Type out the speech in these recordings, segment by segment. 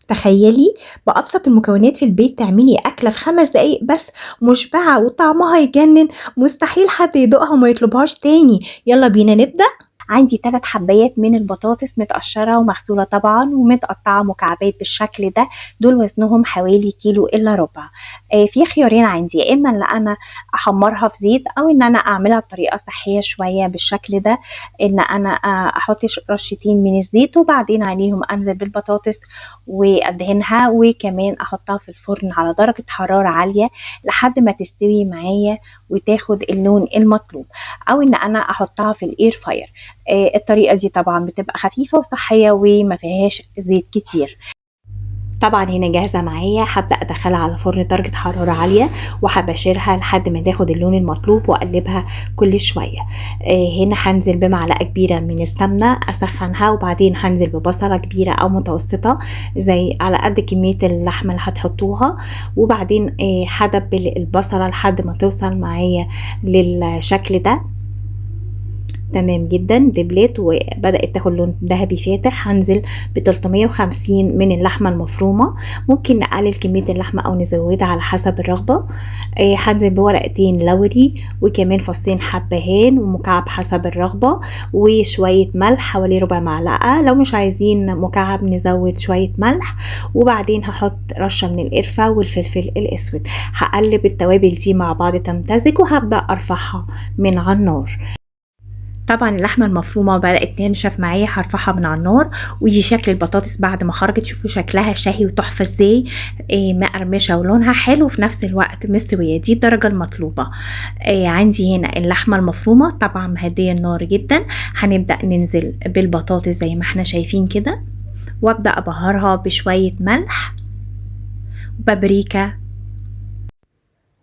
تخيلي بأبسط المكونات في البيت تعملي أكلة في 5 دقايق بس، مشبعة وطعمها يجنن. مستحيل حد يدوقها وما يطلبهاش تاني. يلا بينا نبدأ. عندي 3 حبايات من البطاطس متقشرة ومغسولة طبعا ومتقطعة مكعبات بالشكل ده. دول وزنهم حوالي كيلو إلا ربع. في خيارين عندي، يا إما إن أنا أحمرها في زيت أو إن أنا أعملها بطريقة صحية شوية بالشكل ده، إن أنا أحط رشتين من الزيت وبعدين عليهم أنزل بالبطاطس وأدهنها، وكمان أحطها في الفرن على درجة حرارة عالية لحد ما تستوي معايا وتاخد اللون المطلوب، أو إن أنا أحطها في الإير فاير. الطريقة دي طبعا بتبقى خفيفة وصحية وما فيهاش زيت كتير. طبعا هنا جاهزة معايا، هبدأ أدخلها على فرن درجة حرارة عالية وهبشرها لحد ما تاخد اللون المطلوب وأقلبها كل شوية. هنا هنزل بمعلقة كبيرة من السمنة أسخنها، وبعدين هنزل ببصلة كبيرة أو متوسطة زي على قد كمية اللحمة اللي هتحطوها، وبعدين هدبل البصلة لحد ما توصل معايا للشكل ده. تمام جدا، دبلت وبدأت تاخد لون ذهبي فاتح. هنزل ب 350 من اللحمة المفرومة، ممكن نقلل كمية اللحمة او نزودها على حسب الرغبة. هنزل بورقتين لوري وكمان فصين حبهان ومكعب حسب الرغبة، وشوية ملح حوالي ربع معلقة. لو مش عايزين مكعب نزود شوية ملح، وبعدين هحط رشة من القرفة والفلفل الاسود. هقلب التوابل دي مع بعض تمتزج وهبدأ ارفعها من على النار. طبعا اللحمه المفرومه بدات تنشف معايا، هرفعها من على النار. ودي شكل البطاطس بعد ما خرجت، شوفوا شكلها شهي وتحفه ازاي، مقرمشه ولونها حلو وفي نفس الوقت مستويه. دي الدرجه المطلوبه. عندي هنا اللحمه المفرومه طبعا مهديه النار جدا. هنبدا ننزل بالبطاطس زي ما احنا شايفين كده، وابدا ابهرها بشويه ملح وبابريكا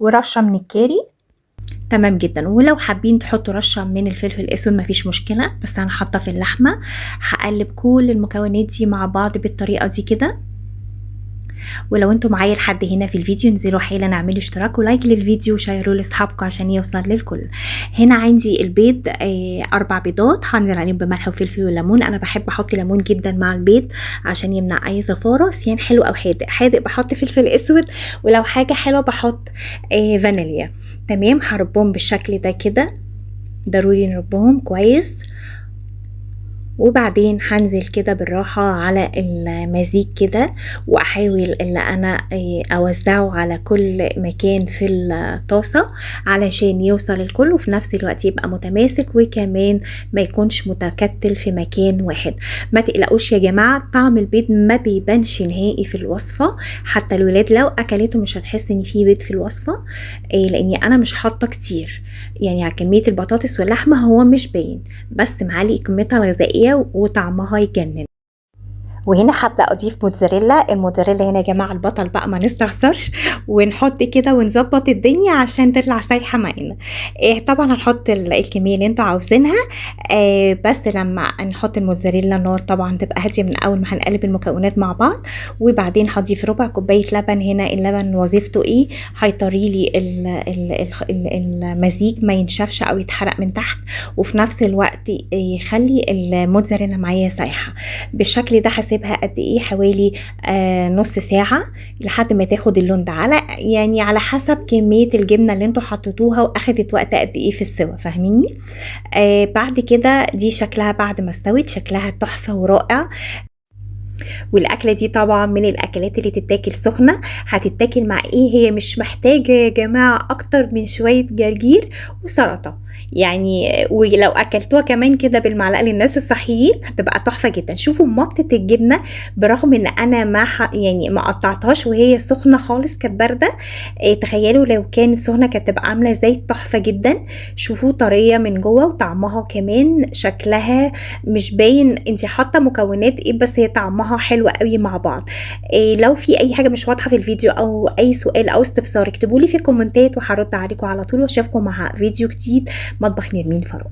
ورشه من الكاري. تمام جدا. ولو حابين تحطوا رشه من الفلفل الاسود مفيش مشكله، بس انا حاطه في اللحمه. هقلب كل المكونات دي مع بعض بالطريقه دي كده. ولو انتم معايا لحد هنا في الفيديو انزلوا حالا اعملوا اشتراك ولايك للفيديو وشيروه لاصحابكم عشان يوصل للكل. هنا عندي البيض 4 بيضات، هنزل عليهم بملح وفلفل وليمون. انا بحب احط ليمون جدا مع البيض عشان يمنع اي زفاره، سيان حلو او حادق. حادق بحط فلفل اسود، ولو حاجه حلوه بحط فانيليا. تمام، هربهم بالشكل ده كده، ضروري نربهم كويس. وبعدين هنزل كده بالراحة على المزيج كده، واحاول ان انا اوزعه على كل مكان في الطاسة علشان يوصل الكل وفي نفس الوقت يبقى متماسك، وكمان ما يكونش متكتل في مكان واحد. ما تقلقوش يا جماعة، طعم البيض ما بيبانش نهائي في الوصفة، حتى الولاد لو اكلته مش هتحس ان فيه بيض في الوصفة، لاني انا مش حاطة كتير. يعني على كمية البطاطس واللحمة هو مش باين، بس معلي قيمتها الغذائية وطعمها يجنن. وهنا هبدا اضيف موتزاريلا. الموتزاريلا هنا يا جماعه البطل بقى، ما نستخسرش ونحط كده ونظبط الدنيا عشان تطلع سايحه معانا. طبعا هنحط الكميه اللي انتوا عاوزينها. بس لما نحط الموتزاريلا النار طبعا تبقى هاديه من اول ما هنقلب المكونات مع بعض. وبعدين هضيف ربع كوبايه لبن. هنا اللبن وظيفته ايه؟ هيطري لي المزيج ما ينشفش او يتحرق من تحت، وفي نفس الوقت يخلي الموتزاريلا معايا سايحه بالشكل ده. هسيبها قد ايه؟ حوالي نص ساعة لحد ما تاخد اللون ده، على حسب كمية الجبنة اللي انتوا حطيتوها واخدت وقت قد ايه في السوا، فاهميني؟ بعد كده دي شكلها بعد ما استوت، شكلها تحفة ورائع. والاكله دي طبعا من الاكلات اللي تتاكل سخنه. هتتاكل مع ايه؟ هي مش محتاجه يا جماعه اكتر من شويه جرجير وسلطه يعني، ولو اكلتوها كمان كده بالمعلقه للناس الصحيين هتبقى تحفه جدا. شوفوا مطه الجبنه، برغم ان انا ما قطعتهاش وهي سخنه خالص، كانت بارده. تخيلوا لو كانت سخنه كانت تبقى عامله ازاي، تحفه جدا. شوفوا طريه من جوه وطعمها كمان شكلها مش باين انت حاطه مكونات ايه، بس هي طعمها حلو قوي مع بعض. لو في اي حاجه مش واضحه في الفيديو او اي سؤال او استفسار اكتبوا لي في الكومنتات وهرد عليكم على طول، واشوفكم مع فيديو جديد. مطبخ نرمين فاروق.